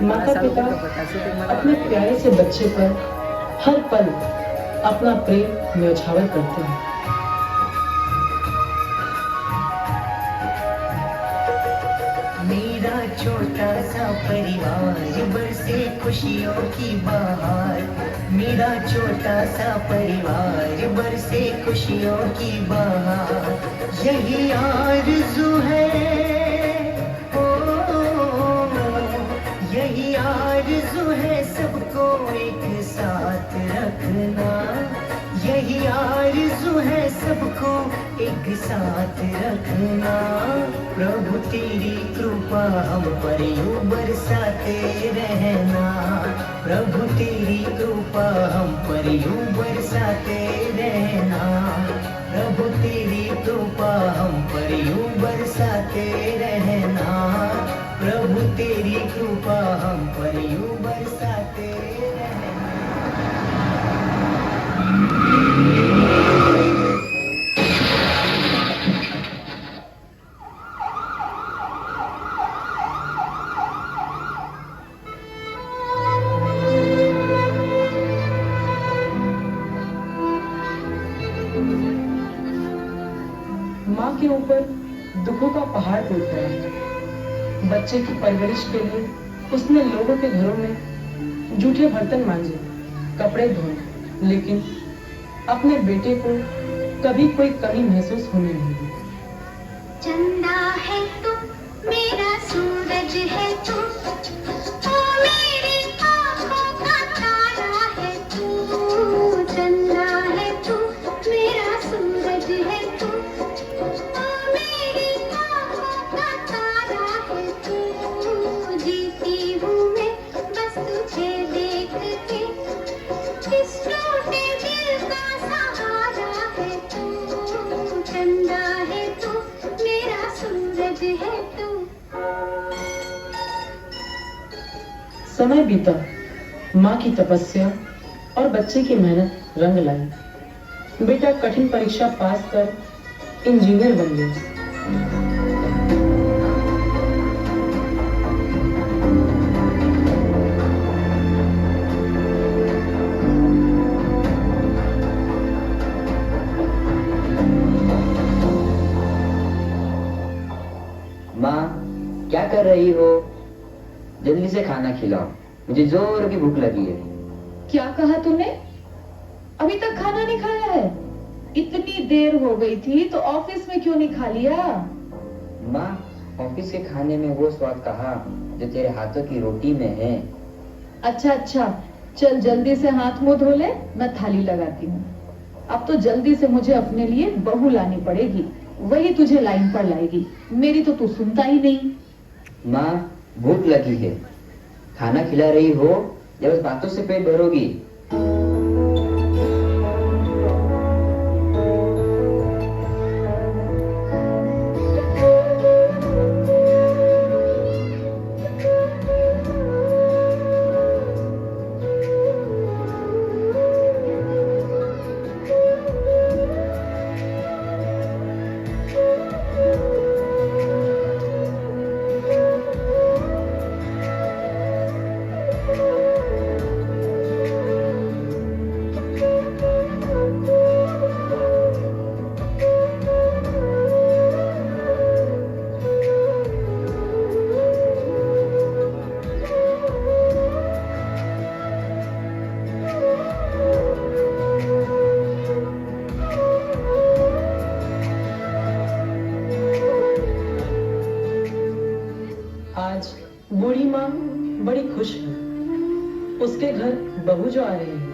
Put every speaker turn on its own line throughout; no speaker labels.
माता पिता अपने प्यारे से बच्चे पर हर पल अपना प्रेम न्यौछावर करते हैं।
मेरा छोटा सा परिवार बरसे खुशियों की बहार। मेरा छोटा सा परिवार बरसे खुशियों की बहार। यही आरज़ू है, यही आरज़ू है सबको एक साथ रखना। यही आरज़ू है सबको एक साथ रखना। प्रभु तेरी कृपा हम पर यूं बरसाते रहना। प्रभु तेरी कृपा हम पर यूं बरसाते रहना। प्रभु तेरी कृपा हम पर यूं बरसाते रहना। प्रभु तेरी कृपा हम पर यूं बरसाते रहना।
माँ के ऊपर दुखों का पहाड़ टूट पड़ा है। बच्चे की परवरिश के लिए उसने लोगों के घरों में जूठे बर्तन मांजे, कपड़े धोए, लेकिन अपने बेटे को कभी कोई कमी महसूस होने नहीं दी।
चंदा है तू, मेरा सूरज है तू, ओ मेरी आँखों का तारा है तू। चंदा है तू, मेरा सूरज है तू, ओ मेरी आँखों का तारा है तू। जीती हूँ मैं बस तुझे देख के, इस टूटे दिल का सहारा है तू। चंदा है तू, मेरा सूरज है तू।
समय बीता, माँ की तपस्या और बच्चे की मेहनत रंग लाई। बेटा कठिन परीक्षा पास कर इंजीनियर बन गया।
माँ, क्या कर रही हो? जल्दी से खाना खिलाओ, मुझे जोर की भूख लगी है।
क्या कहा तूने? अभी तक खाना नहीं खाया है? इतनी देर हो गई थी तो ऑफिस में क्यों नहीं खा लिया?
माँ, ऑफिस के खाने में वो स्वाद कहाँ जो तेरे हाथों की रोटी में है।
अच्छा अच्छा, चल जल्दी से हाथ मुंह धो ले, मैं थाली लगाती हूँ। अब तो जल्दी से मुझे अपने लिए बहू लानी पड़ेगी, वही तुझे लाइन पर लाएगी। मेरी तो तू सुनता ही नहीं।
माँ, भूख लगी है, खाना खिला रही हो या बस बातों से पेट भरोगी?
आज बूढ़ी माँ बड़ी खुश है। उसके घर बहू जो आ रही है।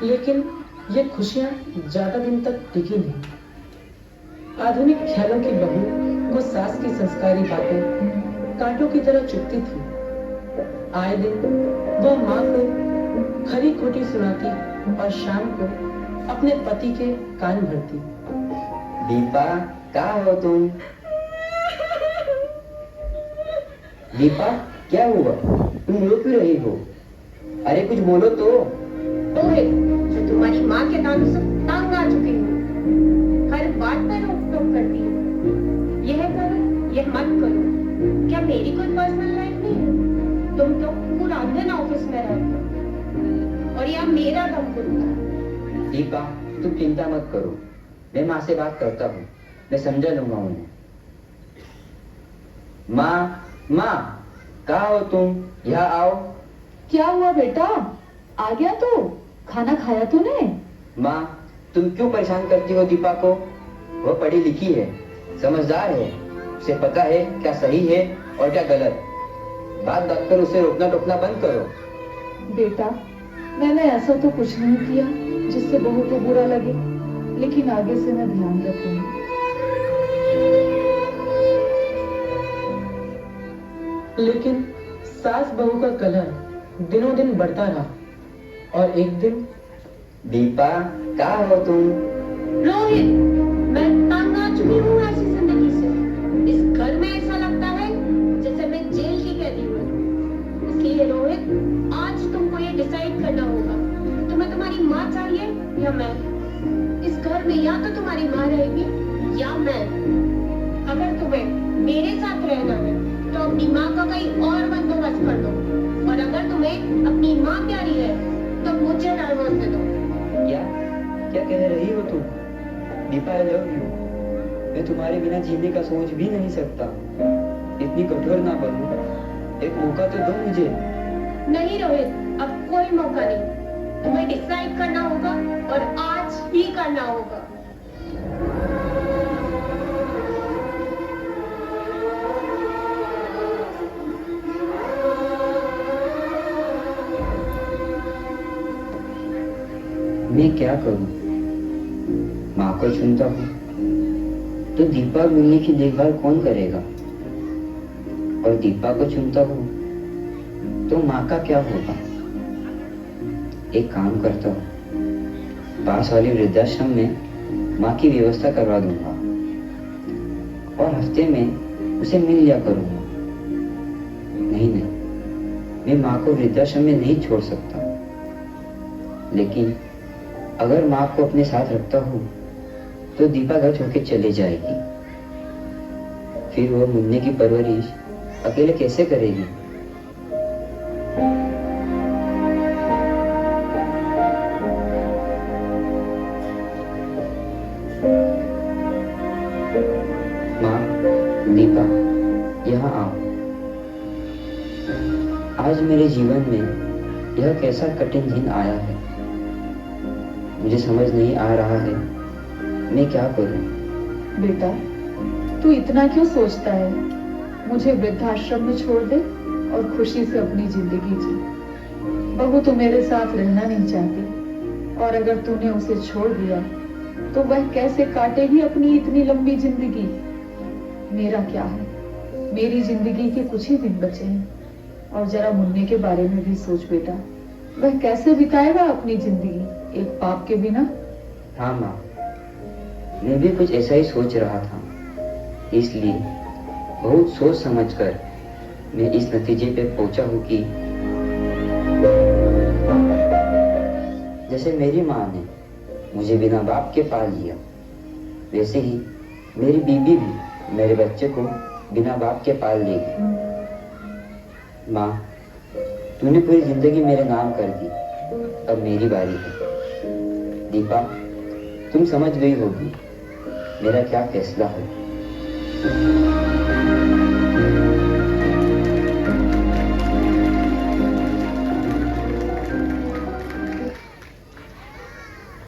लेकिन ये खुशियां ज्यादा दिन तक टिकी नहीं। आधुनिक ख्यालों की बहू वो सास की संस्कारी बातें कांटों की तरह चुभती थी। आए दिन वह माँ को खरी खोटी सुनाती और शाम को अपने पति के कान भरती।
दीपा, कहाँ हो तुम? दीपा, क्या हुआ? तुम रो क्यों रही हो? अरे कुछ बोलो तो।
रोहित, जो तुम्हारी माँ के दानों से तंग आ चुकी हूँ, हर बात पर रोक टोक करती हूँ। यह करो, यह मत करो। क्या मेरी कोई पर्सनल लाइफ नहीं है? तुम तो पूरा दिन ऑफिस में रहते हो और यहाँ मेरा दम घुटता है।
दीपा, तुम चिंता मत करो, मैं माँ से बात करता हूँ, मैं समझा लूंगा उन्हें। माँ, माँ, कहाँ हो तुम? यहाँ आओ।
क्या हुआ बेटा? आ गया तू? खाना खाया तूने?
माँ, तुम क्यों परेशान करती हो दीपा को? वो पढ़ी लिखी है, समझदार है, उसे पता है क्या सही है और क्या गलत। बात बात पर उसे रोकना टोकना बंद करो।
बेटा, मैंने ऐसा तो कुछ नहीं किया जिससे बहू को बुरा लगे, लेकिन आगे से मैं ध्यान रखूंगी।
लेकिन सास बहू का कलह दिनों दिन बढ़ता रहा और एक दिन।
दीपा, कहाँ हो तुम?
रोहित, मैं तंग आ चुकी हूँ ऐसी जिंदगी से। इस घर में ऐसा लगता है जैसे मैं जेल की कैदी हूँ। इसलिए रोहित, आज तुमको ये डिसाइड करना होगा, तुम्हें तुम्हारी माँ चाहिए या मैं। इस घर में या तो तुम्हारी माँ रहेगी या मैं। अगर तुम्हें मेरे साथ रहना है तो अपनी माँ का कहीं और बंदोबस्त कर दो, और अगर तुम्हें अपनी माँ प्यारी है तो मुझे डाइवोर्स दे दो।
क्या क्या कह रही हो तुम? Deepa, I love you. मैं तुम्हारे बिना जीने का सोच भी नहीं सकता। इतनी कठोर ना बनो, एक मौका तो दो मुझे।
नहीं रोहित, अब कोई मौका नहीं। तुम्हें डिसाइड करना होगा और आज ही करना होगा।
मैं क्या करूं? माँ को चुनता हूँ तो दीपा और मुन्नी की देखभाल कौन करेगा, और दीपा को चुनता हूँ तो माँ का क्या होगा? एक काम करता हूँ, पास वाले वृद्धाश्रम में माँ की व्यवस्था करवा दूंगा और हफ्ते में उसे मिल लिया करूंगा। नहीं नहीं, मैं माँ को वृद्धाश्रम में नहीं छोड़ सकता, लेकिन अगर माँ को अपने साथ रखता हूँ तो दीपा घर छोड़ के चली जाएगी। फिर वो मुन्ने की परवरिश अकेले कैसे करेगी? माँ, दीपा, यहाँ आओ। आज मेरे जीवन में यह कैसा कठिन दिन आया है, मुझे समझ नहीं आ रहा है मैं क्या करूं।
बेटा, तू इतना क्यों सोचता है? मुझे वृद्धाश्रम में छोड़ दे और खुशी से अपनी जिंदगी जी। बहू तो मेरे साथ रहना नहीं चाहती, और अगर तूने उसे छोड़ दिया तो वह कैसे काटेगी अपनी इतनी लंबी जिंदगी? मेरा क्या है, मेरी जिंदगी के कुछ ही दिन बचे हैं। और जरा मुन्ने के बारे में भी सोच बेटा, वह कैसे बिताएगा अपनी जिंदगी एक पाप के बिना?
हाँ माँ, मैं भी कुछ ऐसा ही सोच रहा था, इसलिए बहुत सोच समझकर मैं इस नतीजे पे पहुंचा हूँ कि जैसे मेरी माँ ने मुझे बिना बाप के पाल लिया, वैसे ही मेरी बीबी भी मेरे बच्चे को बिना बाप के पाल लेगी। माँ, तूने पूरी जिंदगी मेरे नाम कर दी, अब मेरी बारी है। दीपा, तुम समझ गई होगी मेरा क्या फैसला है।